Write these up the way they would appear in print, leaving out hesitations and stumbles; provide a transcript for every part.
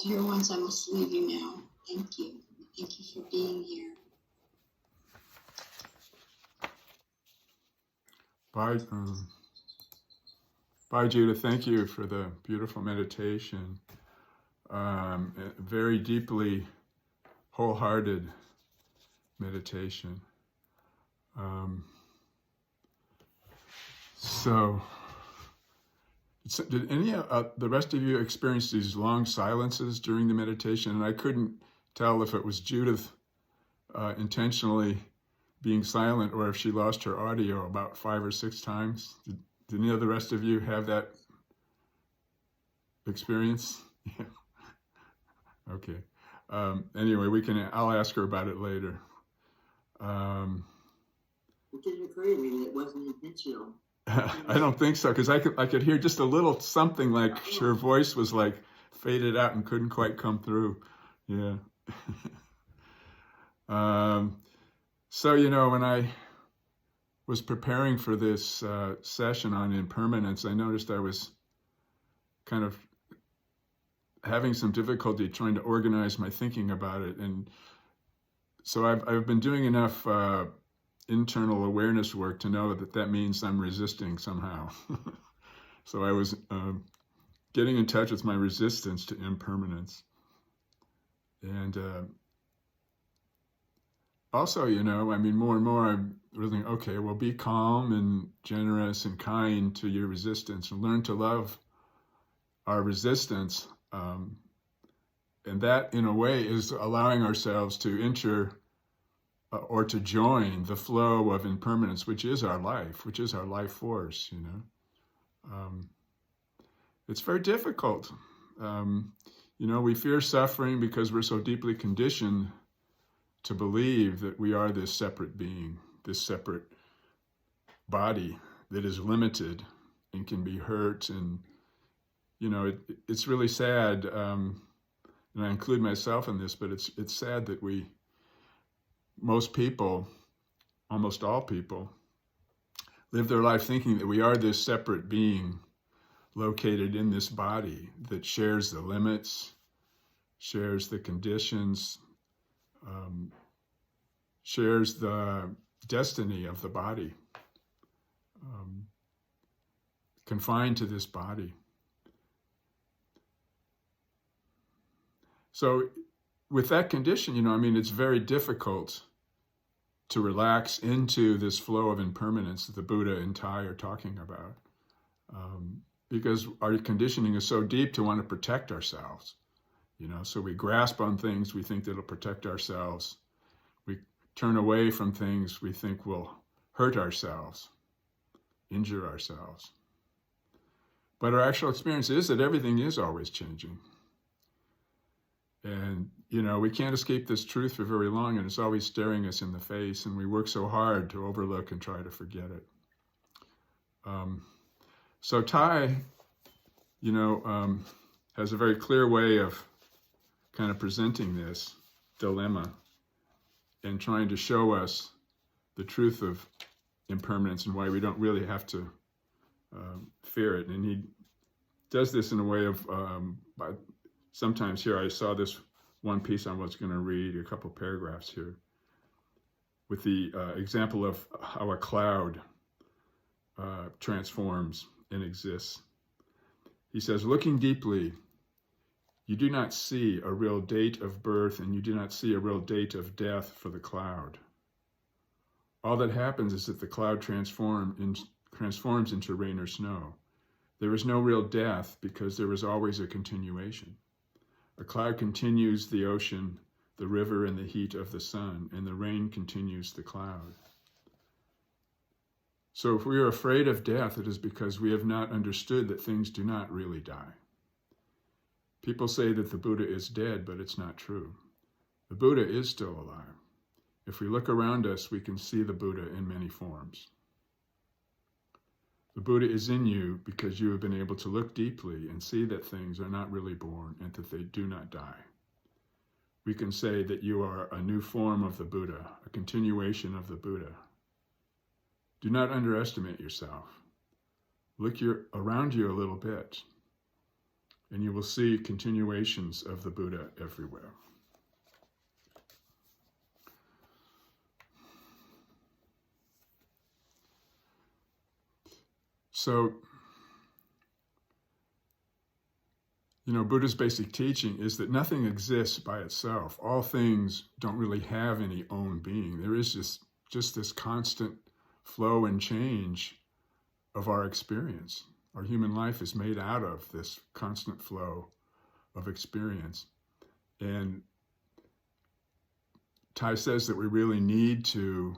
Everyone's almost leaving now. Thank you. Thank you for being here. Bye, bye, Judith. Thank you for the beautiful meditation. Very deeply wholehearted meditation. So, did any the rest of you experience these long silences during the meditation? And I couldn't tell if it was Judith intentionally being silent or if she lost her audio about 5 or 6 times. Did any of the rest of you have that experience? Yeah. Okay. Anyway, I'll ask her about it later. It didn't occur to me that it wasn't intentional. I don't think so, because I could hear just a little something like her voice was like faded out and couldn't quite come through. Yeah. So, when I was preparing for this session on impermanence, I noticed I was kind of having some difficulty trying to organize my thinking about it. And so I've been doing enough internal awareness work to know that means I'm resisting somehow. So I was getting in touch with my resistance to impermanence. And also, more and more I'm really, okay, well, be calm and generous and kind to your resistance and learn to love our resistance. And that, in a way, is allowing ourselves to enter or to join the flow of impermanence, which is our life, which is our life force, It's very difficult. We fear suffering because we're so deeply conditioned to believe that we are this separate being, this separate body that is limited and can be hurt. And, it's really sad, and I include myself in this, but it's sad that most people, almost all people, live their life thinking that we are this separate being located in this body that shares the limits, shares the conditions, shares the destiny of the body, confined to this body. So with that condition, it's very difficult to relax into this flow of impermanence that the Buddha and Tai are talking about, because our conditioning is so deep to want to protect ourselves. So we grasp on things we think that'll protect ourselves. We turn away from things we think will hurt ourselves, injure ourselves. But our actual experience is that everything is always changing. And, we can't escape this truth for very long, and it's always staring us in the face, and we work so hard to overlook and try to forget it. So Tai, has a very clear way of kind of presenting this dilemma and trying to show us the truth of impermanence and why we don't really have to fear it. And he does this in a way of, sometimes here I saw this one piece I was going to read, a couple paragraphs here, with the example of how a cloud transforms and exists. He says, looking deeply, you do not see a real date of birth and you do not see a real date of death for the cloud. All that happens is that the cloud transforms into rain or snow. There is no real death because there is always a continuation. A cloud continues the ocean, the river, and the heat of the sun, and the rain continues the cloud. So if we are afraid of death, it is because we have not understood that things do not really die. People say that the Buddha is dead, but it's not true. The Buddha is still alive. If we look around us, we can see the Buddha in many forms. The Buddha is in you because you have been able to look deeply and see that things are not really born and that they do not die. We can say that you are a new form of the Buddha, a continuation of the Buddha. Do not underestimate yourself. Look around you a little bit. and you will see continuations of the Buddha everywhere. So, Buddha's basic teaching is that nothing exists by itself. All things don't really have any own being. There is just this constant flow and change of our experience. Our human life is made out of this constant flow of experience. And Tai says that we really need to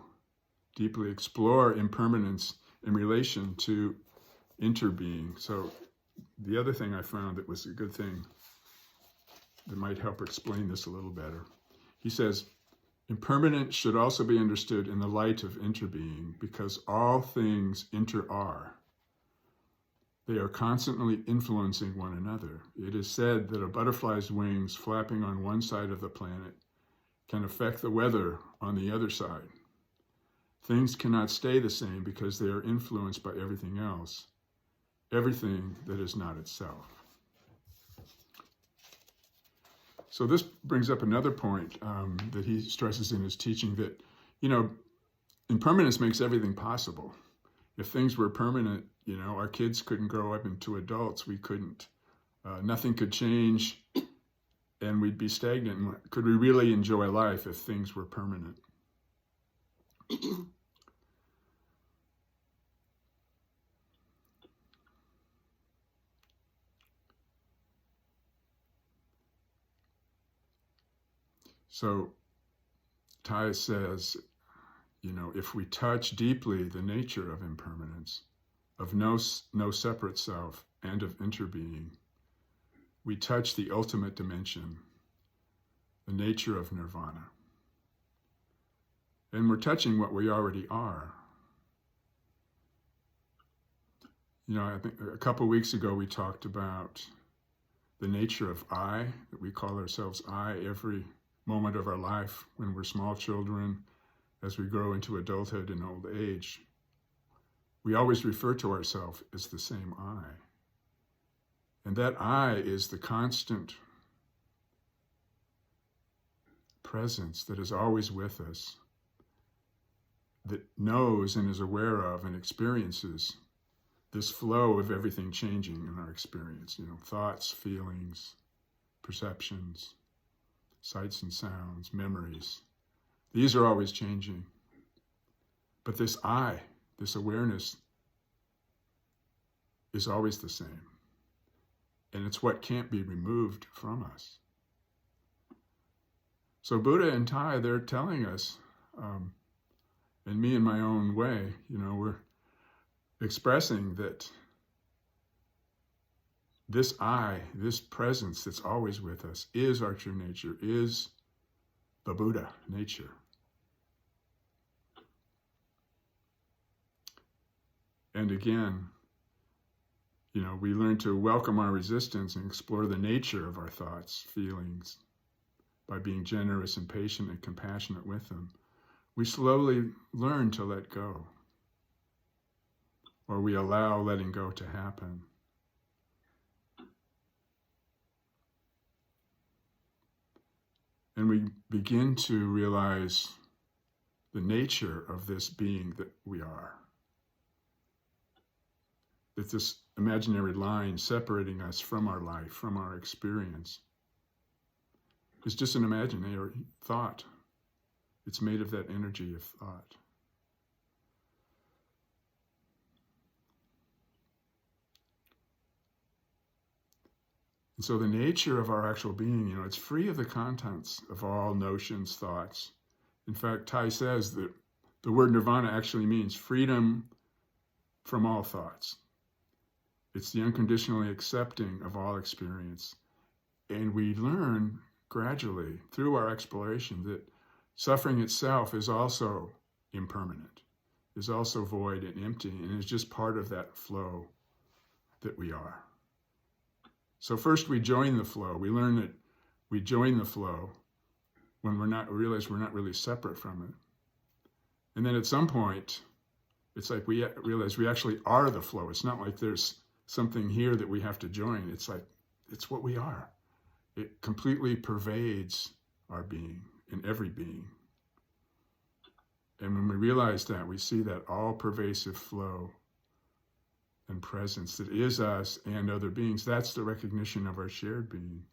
deeply explore impermanence in relation to interbeing. So the other thing I found that was a good thing that might help explain this a little better. He says, impermanence should also be understood in the light of interbeing, because all things inter-are. They are constantly influencing one another. It is said that a butterfly's wings flapping on one side of the planet can affect the weather on the other side. Things cannot stay the same because they are influenced by everything else, everything that is not itself. So this brings up another point that he stresses in his teaching, that, impermanence makes everything possible. If things were permanent, our kids couldn't grow up into adults. We couldn't. Nothing could change, and we'd be stagnant. Could we really enjoy life if things were permanent? So Tai says, if we touch deeply the nature of impermanence, of no separate self, and of interbeing, we touch the ultimate dimension, the nature of nirvana. And we're touching what we already are. I think a couple weeks ago we talked about the nature of I, that we call ourselves I every moment of our life when we're small children, as we grow into adulthood and old age. We always refer to ourselves as the same I. And that I is the constant presence that is always with us, that knows and is aware of and experiences this flow of everything changing in our experience, thoughts, feelings, perceptions, sights and sounds, memories. These are always changing. But this I, this awareness, is always the same. And it's what can't be removed from us. So Buddha and Tai, they're telling us, and me in my own way, we're expressing that this I, this presence that's always with us, is our true nature, is the Buddha nature. And again, we learn to welcome our resistance and explore the nature of our thoughts, feelings, by being generous and patient and compassionate with them. We slowly learn to let go, or we allow letting go to happen. And we begin to realize the nature of this being that we are. That this imaginary line separating us from our life, from our experience, is just an imaginary thought. It's made of that energy of thought. And so the nature of our actual being, it's free of the contents of all notions, thoughts. In fact, Tai says that the word nirvana actually means freedom from all thoughts. It's the unconditionally accepting of all experience. And we learn gradually through our exploration that suffering itself is also impermanent, is also void and empty, and is just part of that flow that we are. So first we join the flow. We learn that we join the flow when we realize we're not really separate from it. And then at some point, it's like we realize we actually are the flow. It's not like there's something here that we have to join. It's like it's what we are. It completely pervades our being and every being. And when we realize that, we see that all-pervasive flow and presence that is us and other beings. That's the recognition of our shared being.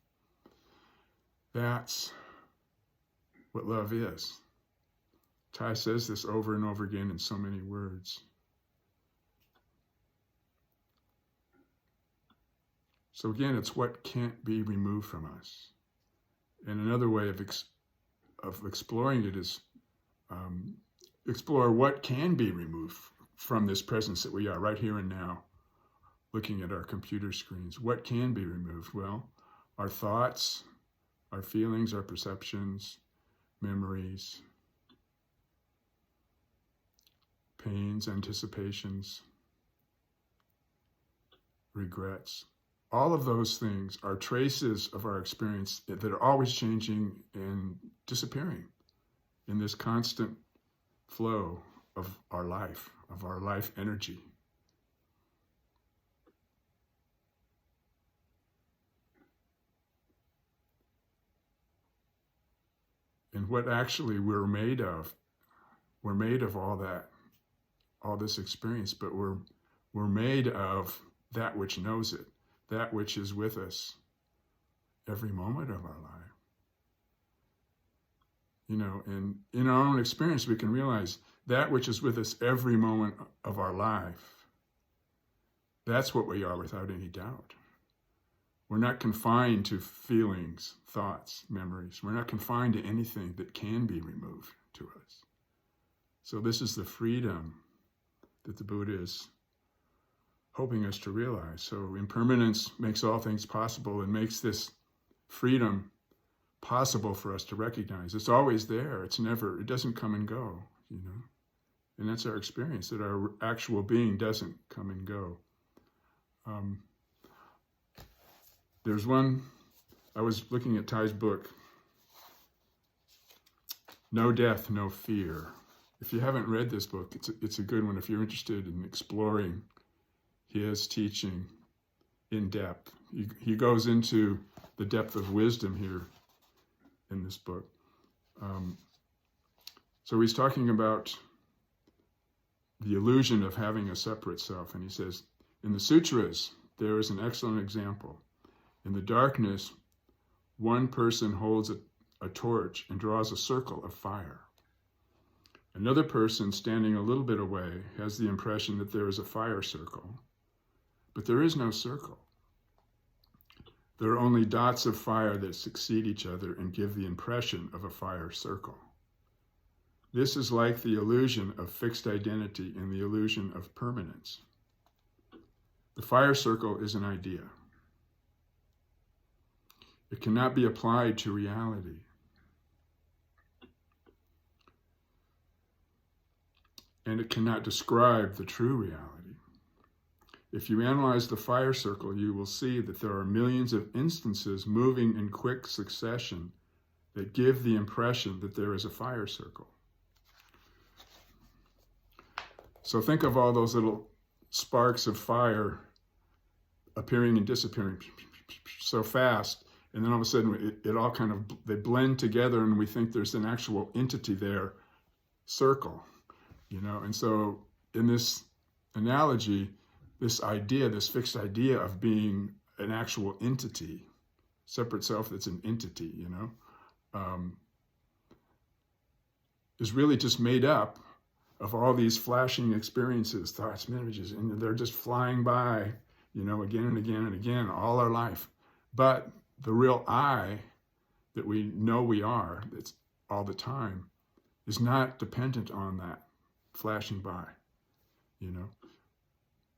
That's what love is. Ty says this over and over again in so many words. So again, it's what can't be removed from us. And another way of exploring it is explore what can be removed from this presence that we are right here and now, looking at our computer screens. What can be removed? Well, our thoughts, our feelings, our perceptions, memories, pains, anticipations, regrets. All of those things are traces of our experience that are always changing and disappearing in this constant flow of our life energy. And what actually we're made of all that, all this experience, but we're made of that which knows it, that which is with us every moment of our life. You know, and in our own experience, we can realize that which is with us every moment of our life. That's what we are without any doubt. We're not confined to feelings, thoughts, memories. We're not confined to anything that can be removed to us. So this is the freedom that the Buddha is hoping us to realize. So impermanence makes all things possible and makes this freedom possible for us to recognize. It's always there. It doesn't come and go, you know. And that's our experience, that our actual being doesn't come and go. There's one, I was looking at Ty's book, No Death, No Fear. If you haven't read this book, it's a good one if you're interested in exploring his teaching in depth. He goes into the depth of wisdom here in this book. So he's talking about the illusion of having a separate self. And he says, in the sutras, there is an excellent example. In the darkness, one person holds a torch and draws a circle of fire. Another person standing a little bit away has the impression that there is a fire circle, but there is no circle. There are only dots of fire that succeed each other and give the impression of a fire circle. This is like the illusion of fixed identity and the illusion of permanence. The fire circle is an idea. It cannot be applied to reality. And it cannot describe the true reality. If you analyze the fire circle, you will see that there are millions of instances moving in quick succession that give the impression that there is a fire circle. So think of all those little sparks of fire appearing and disappearing so fast, and then all of a sudden it all kind of, they blend together and we think there's an actual entity there, circle, you know. And so in this analogy, this idea, this fixed idea of being an actual entity, separate self that's an entity, you know, is really just made up of all these flashing experiences, thoughts, images, and they're just flying by, you know, again and again and again, all our life. But the real I that we know we are, that's all the time, is not dependent on that flashing by, you know.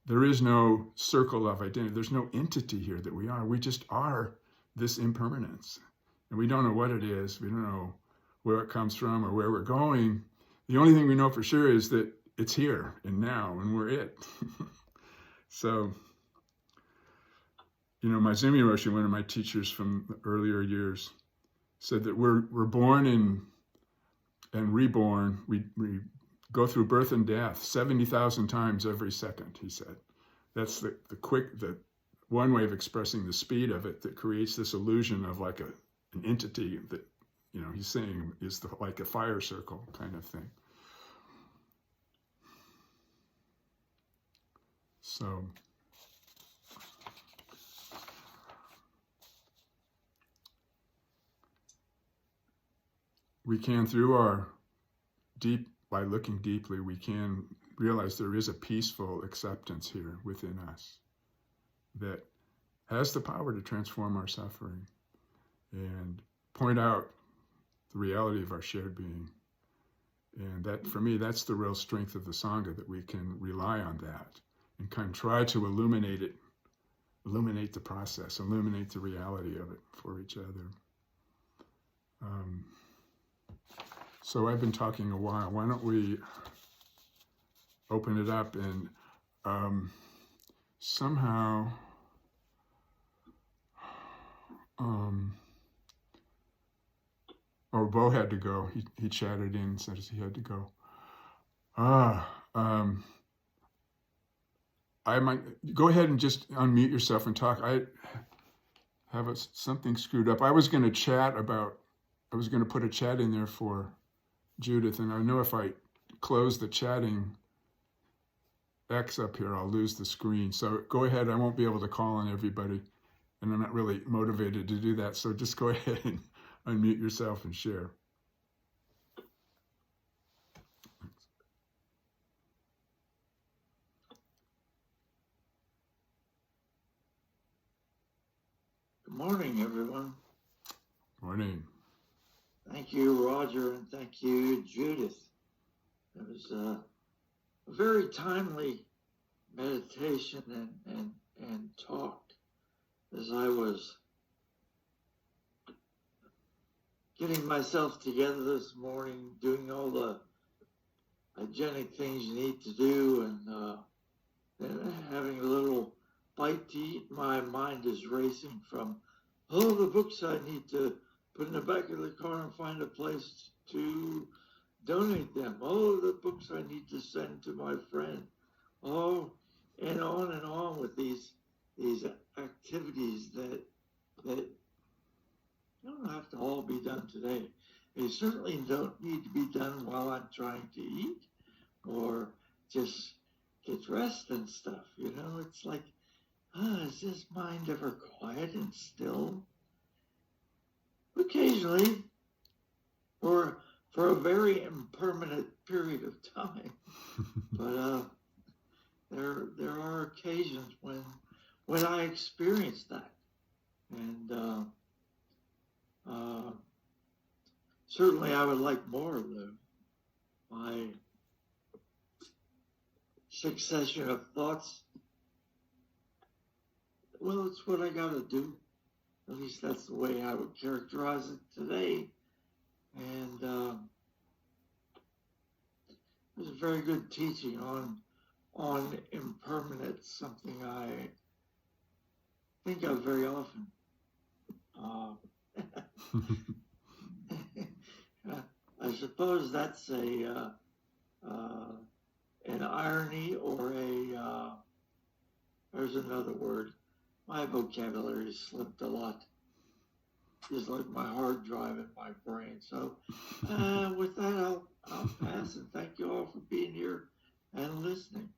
There is no circle of identity. There's no entity here that we are. We just are this impermanence. And we don't know what it is. We don't know where it comes from or where we're going. The only thing we know for sure is that it's here and now, and we're it. So, you know, Maizumi Roshi, one of my teachers from the earlier years, said that we're born and reborn. We go through birth and death 70,000 times every second, he said. That's the one way of expressing the speed of it that creates this illusion of like an entity that, he's saying is like a fire circle kind of thing. So we can, by looking deeply, we can realize there is a peaceful acceptance here within us that has the power to transform our suffering and point out the reality of our shared being. And that, for me, that's the real strength of the Sangha, that we can rely on that and kind of try to illuminate the process, illuminate the reality of it for each other. So I've been talking a while. Why don't we open it up and somehow Bo had to go. He chatted in and said he had to go. I might go ahead and just unmute yourself and talk. I have something screwed up. I was going to put a chat in there for Judith, and I know if I close the chatting X up here, I'll lose the screen. So go ahead. I won't be able to call on everybody, and I'm not really motivated to do that. So just go ahead and unmute yourself and share. Good morning, everyone. Morning. Thank you, Roger, and thank you, Judith. It was a very timely meditation and talk as I was getting myself together this morning, doing all the hygienic things you need to do, and having a little bite to eat. My mind is racing from all the books I need to put in the back of the car and find a place to donate them. All of the books I need to send to my friend. Oh, and on with these activities that don't have to all be done today. They certainly don't need to be done while I'm trying to eat or just get dressed and stuff. It's like, is this mind ever quiet and still? Occasionally, for a very impermanent period of time. But there are occasions when I experience that. And certainly I would like more of them. My succession of thoughts, well, it's what I gotta do. At least that's the way I would characterize it today. And it was a very good teaching on impermanence, something I think of very often. I suppose that's an irony or there's another word. My vocabulary slipped a lot. Just like my hard drive in my brain. So with that, I'll pass, and thank you all for being here and listening.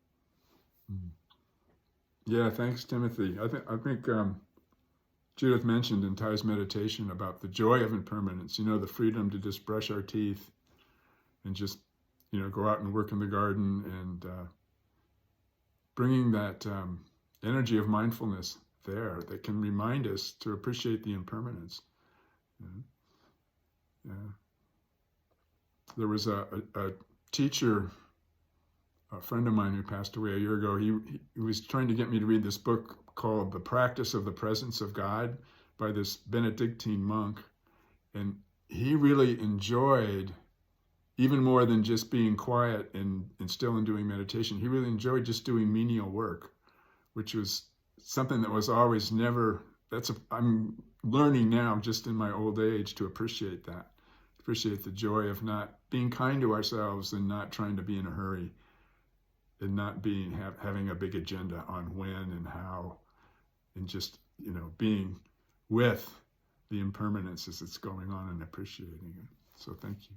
Yeah, thanks, Timothy. I think Judith mentioned in Ty's meditation about the joy of impermanence. The freedom to just brush our teeth and just go out and work in the garden, and bringing that energy of mindfulness there that can remind us to appreciate the impermanence. Yeah. There was a teacher, a friend of mine who passed away a year ago. He was trying to get me to read this book called The Practice of the Presence of God by this Benedictine monk. And he really enjoyed, even more than just being quiet and still and doing meditation, he really enjoyed just doing menial work, which was something that was always never, I'm learning now just in my old age to appreciate that, appreciate the joy of not being kind to ourselves and not trying to be in a hurry and not having a big agenda on when and how and just, you know, being with the impermanence as it's going on and appreciating it. So thank you.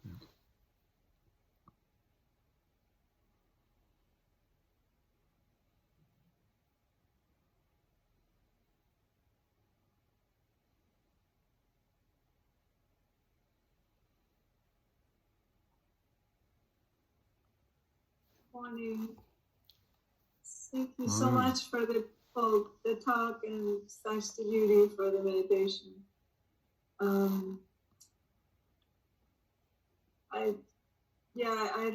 Yeah. Morning. Thank you so Morning. much for the talk, and thanks to Judy for the meditation. I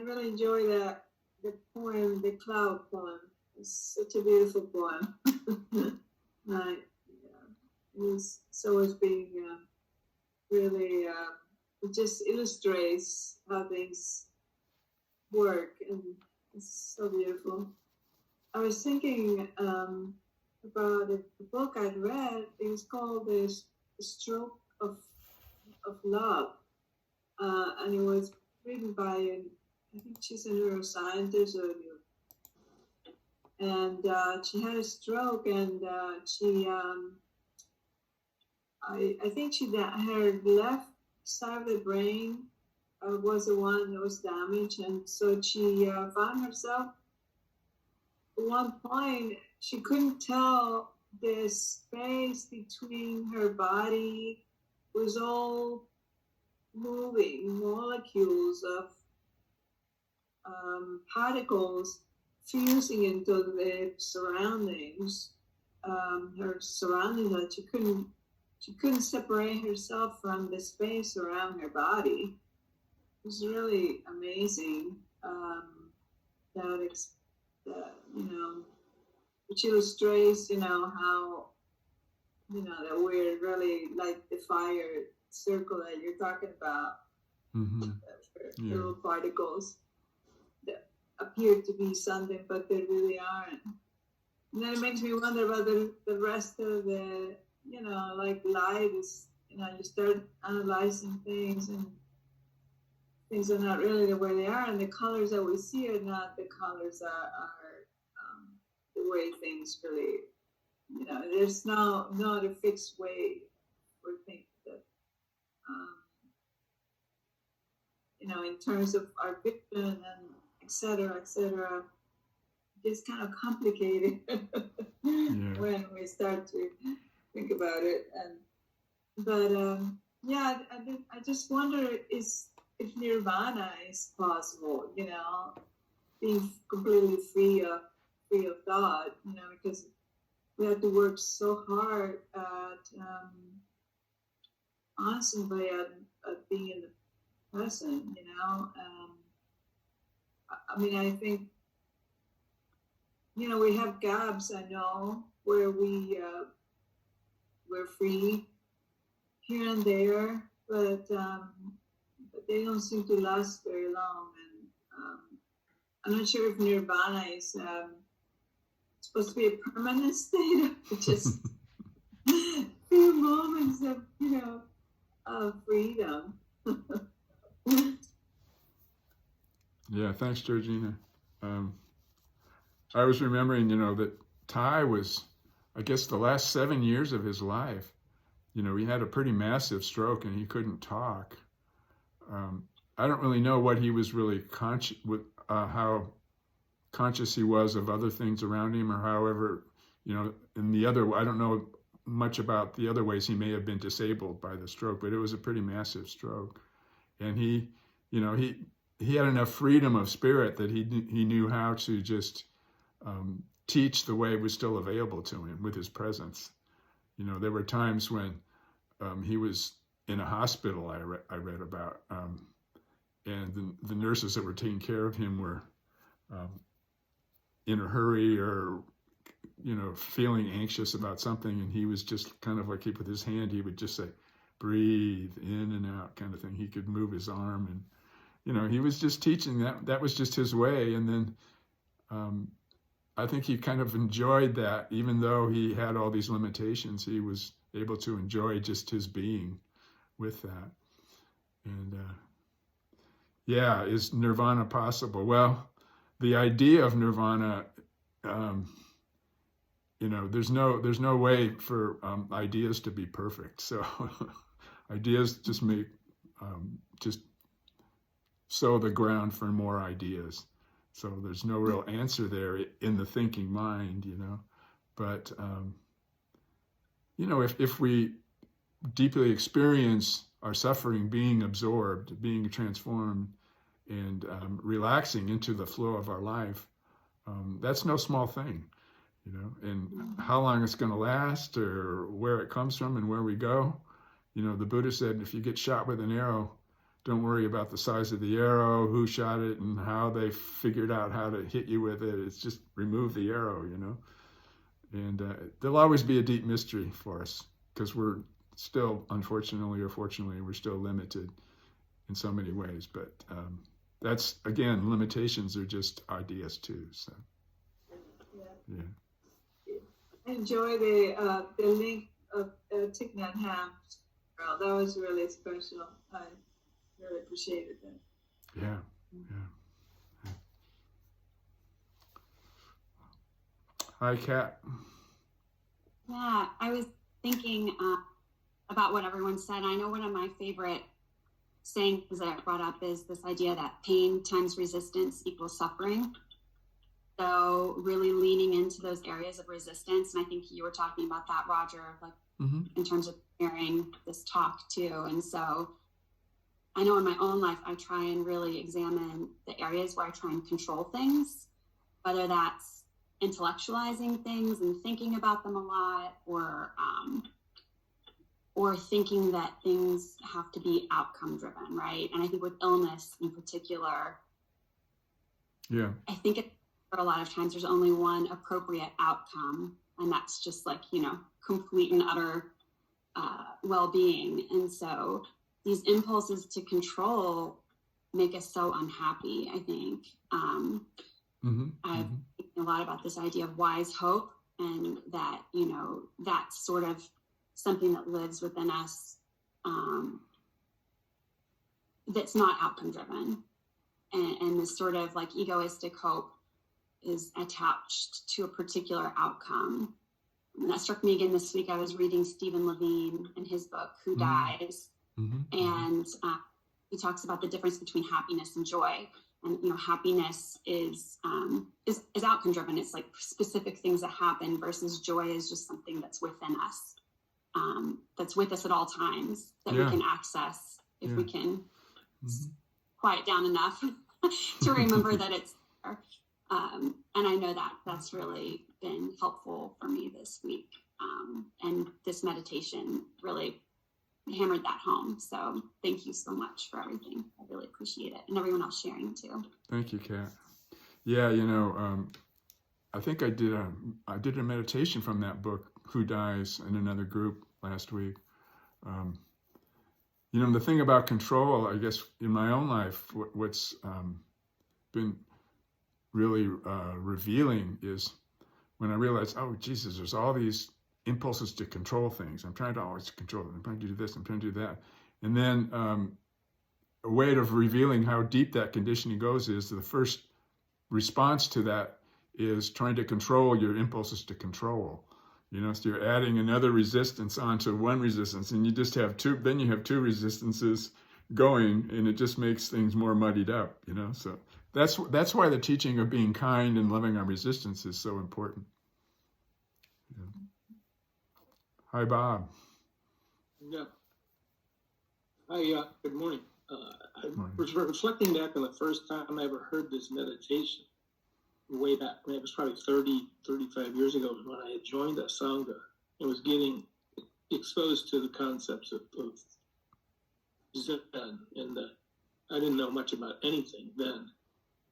really enjoy the poem, the cloud poem. It's such a beautiful poem. It's being really it just illustrates how things work, and it's so beautiful. I was thinking about the book I'd read. It was called The Stroke of Love, and it was written by, I think she's a neuroscientist, and she had a stroke, and I think her left side of the brain was the one that was damaged, and so she found herself. At one point, she couldn't tell the space between her body was all moving molecules of particles fusing into the surroundings, her surroundings, that she couldn't separate herself from the space around her body. It was really amazing. Which illustrates, how, that we're really like the fire circle that you're talking about. Mm-hmm. Yeah. Little particles that appear to be something, but they really aren't. And then it makes me wonder about the rest of the, like light is, you start analyzing things, and things are not really the way they are, and the colors that we see are not the colors that are the way things really, there's not a fixed way for things that, in terms of our vision and et cetera, it's kind of complicated when we start to think about it. I just wonder if nirvana is possible, being completely free of thought, because we have to work so hard at constantly at being in the present, I think, we have gaps, I know, where we're free here and there, but they don't seem to last very long. And I'm not sure if nirvana is supposed to be a permanent state or just few moments of freedom. Yeah, thanks, Georgina. I was remembering, that Ty was, I guess, the last 7 years of his life, he had a pretty massive stroke and he couldn't talk. I don't really know what he was really conscious with, how conscious he was of other things around him, or however, in the other, I don't know much about the other ways he may have been disabled by the stroke, but it was a pretty massive stroke. And he had enough freedom of spirit that he knew how to just teach the way was still available to him with his presence. There were times when he was in a hospital I read about, and the nurses that were taking care of him were in a hurry or, feeling anxious about something, and he was just kind of like, with his hand, he would just say, breathe in and out, kind of thing. He could move his arm, and, he was just teaching that was just his way. And then I think he kind of enjoyed that, even though he had all these limitations, he was able to enjoy just his being with that. And is nirvana possible? Well, the idea of nirvana there's no way for ideas to be perfect. So ideas just make just sow the ground for more ideas. So there's no real answer there in the thinking mind, But if we deeply experience our suffering being absorbed, being transformed, and relaxing into the flow of our life, that's no small thing, and how long it's going to last or where it comes from and where we go. The Buddha said, if you get shot with an arrow, don't worry about the size of the arrow, who shot it, and how they figured out how to hit you with it. It's just remove the arrow, And there'll always be a deep mystery for us because we're still, unfortunately or fortunately, we're still limited in so many ways. But that's, again, limitations are just ideas too. So, yeah. I enjoy the link of Thich Nhat Hanh's. That was really special. I really appreciated that. Yeah. Hi, Kat. Yeah, I was thinking about what everyone said. I know one of my favorite sayings that I brought up is this idea that pain times resistance equals suffering. So really leaning into those areas of resistance. And I think you were talking about that, Roger, like in terms of preparing this talk too. And so I know in my own life, I try and really examine the areas where I try and control things, whether that's intellectualizing things and thinking about them a lot, or thinking that things have to be outcome driven, right? And I think with illness in particular, I think for a lot of times there's only one appropriate outcome, and that's just like, complete and utter well-being. And so these impulses to control make us so unhappy, I think. I've thinking a lot about this idea of wise hope, and that, that's sort of something that lives within us, that's not outcome driven. And this sort of like egoistic hope is attached to a particular outcome. And that struck me again this week. I was reading Stephen Levine in his book, Who Dies? And he talks about the difference between happiness and joy. And, happiness is outcome driven. It's like specific things that happen, versus joy is just something that's within us, that's with us at all times, that we can access if we can quiet down enough to remember that it's there. And I know that that's really been helpful for me this week. And this meditation really hammered that home. So thank you so much for everything. I really appreciate it. And everyone else sharing too. Thank you, Kat. Yeah, I think I did a meditation from that book, Who Dies, in another group last week. The thing about control, I guess, in my own life, what's been really revealing is when I realized, oh, Jesus, there's all these impulses to control things. I'm trying to always control them. I'm trying to do this. I'm trying to do that. And then a way of revealing how deep that conditioning goes is the first response to that is trying to control your impulses to control. So you're adding another resistance onto one resistance, and you just have two. Then you have two resistances going, and it just makes things more muddied up. So that's why the teaching of being kind and loving our resistance is so important. Hi, Bob. Yeah. Hi, good morning. I was reflecting back on the first time I ever heard this meditation, way back, it was probably 30, 35 years ago, when I had joined a Sangha and was getting exposed to the concepts of Zen. And I didn't know much about anything then,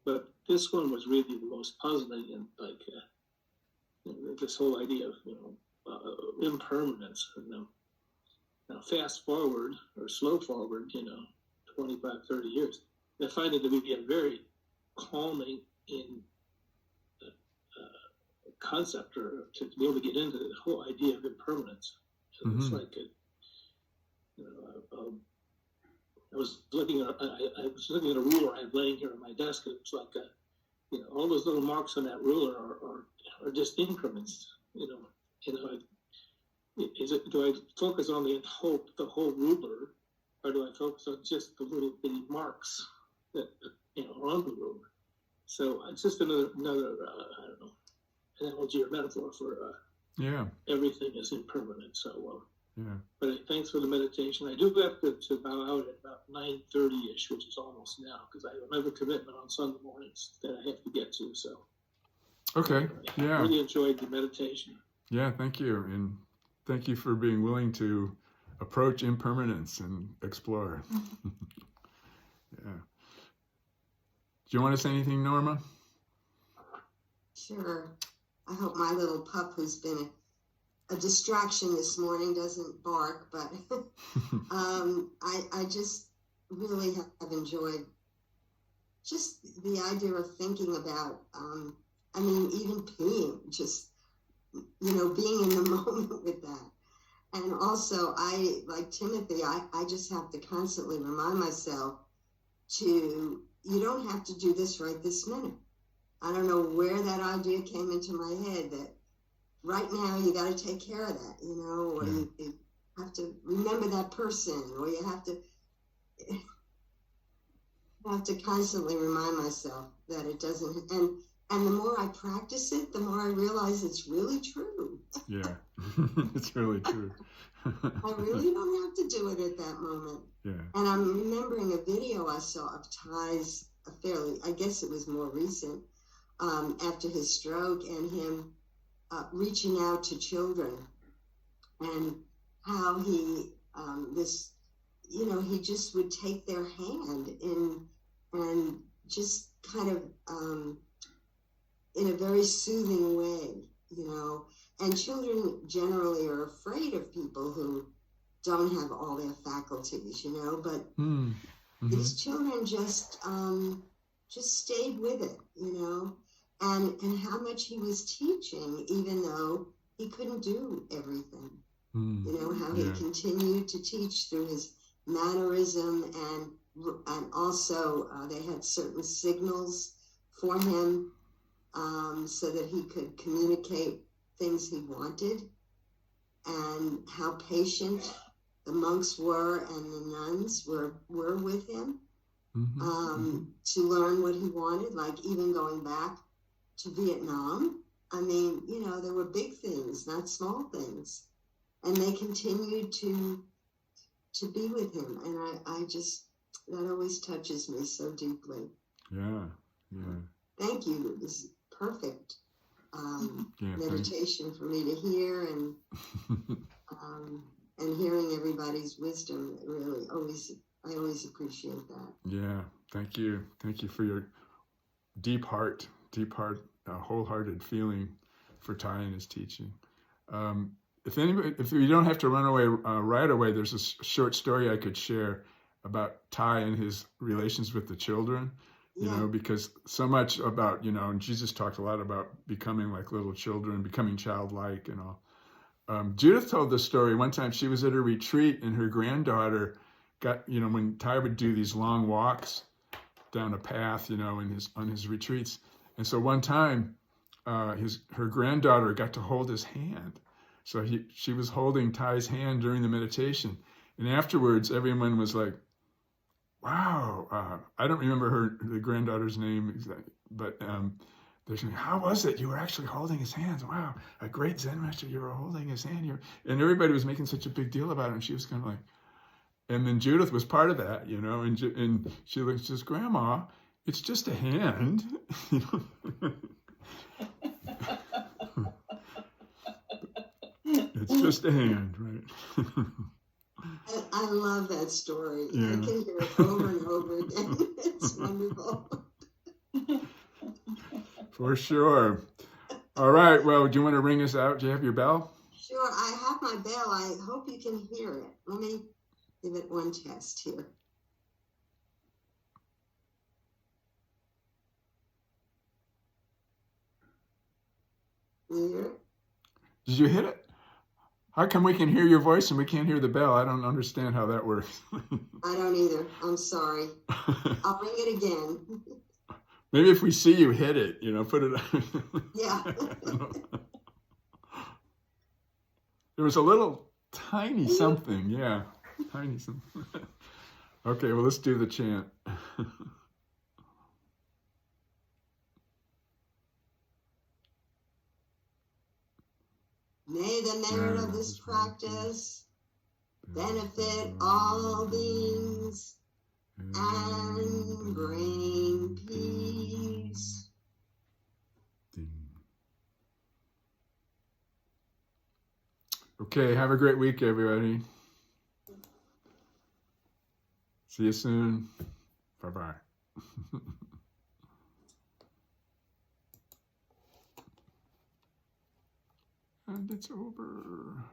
but this one was really the most puzzling, and this whole idea of, impermanence. Now fast forward or slow forward, 25, 30 years, I find it to be a very calming in concept, or to be able to get into the whole idea of impermanence. And it's like I was looking at a ruler I had laying here on my desk, and it was like all those little marks on that ruler are just increments, Do I focus on the whole ruler, or do I focus on just the little bitty marks that are on the ruler? So it's just another I don't know, analogy or metaphor for everything is impermanent. So but thanks for the meditation. I do have to bow out at about 9:30ish, which is almost now, because I have another commitment on Sunday mornings that I have to get to. So okay, I really enjoyed the meditation. Yeah, thank you, and thank you for being willing to approach impermanence and explore. Yeah. Do you want to say anything, Norma? Sure. I hope my little pup, who's been a distraction this morning, doesn't bark, but I just really have enjoyed just the idea of thinking about, even peeing, just, being in the moment with that. And also, like Timothy, I just have to constantly remind myself you don't have to do this right this minute. I don't know where that idea came into my head that right now you got to take care of that, or you have to remember that person, or you have to constantly remind myself that it doesn't, and the more I practice it, the more I realize it's really true. Yeah, it's really true. I really don't have to do it at that moment. Yeah. And I'm remembering a video I saw of Ty's, I guess it was more recent, after his stroke, and him reaching out to children, and how he he just would take their hand and just kind of in a very soothing way, and children generally are afraid of people who don't have all their faculties, but these children just stayed with it, and how much he was teaching, even though he couldn't do everything, how he continued to teach through his mannerism, and also they had certain signals for him, so that he could communicate things he wanted, and how patient the monks were and the nuns were with him, to learn what he wanted, like even going back to Vietnam. There were big things, not small things, and they continued to be with him, and I just, that always touches me so deeply. Yeah. Thank you. It was perfect meditation for me to hear, and hearing everybody's wisdom. Really, I always appreciate that. Yeah, thank you for your deep heart, wholehearted feeling for Ty and his teaching. If you don't have to run away right away, there's a short story I could share about Ty and his relations with the children. Because so much about, and Jesus talked a lot about becoming like little children, becoming childlike and all. Judith told the story one time. She was at a retreat, and her granddaughter got, when Ty would do these long walks down a path, on his retreats. And so one time, her granddaughter got to hold his hand. So she was holding Ty's hand during the meditation. And afterwards, everyone was like, wow, I don't remember the granddaughter's name exactly, but they're saying, how was it? You were actually holding his hands. Wow, a great Zen master, you were holding his hand. And everybody was making such a big deal about it, and she was kind of like, and then Judith was part of that, and she says, Grandma, it's just a hand. It's just a hand, right? I love that story. Yeah. I can hear it over and over again. It's wonderful. For sure. All right. Well, do you want to ring us out? Do you have your bell? Sure. I have my bell. I hope you can hear it. Let me give it one test here. You hear it? Did you hit it? How come we can hear your voice and we can't hear the bell? I don't understand how that works. I don't either. I'm sorry. I'll ring it again. Maybe if we see you hit it, put it. Yeah. There was a little tiny something, yeah, tiny something. Okay, well, let's do the chant. May the merit of this practice benefit all beings and bring peace. Okay, have a great week, everybody. See you soon. Bye-bye. And it's over.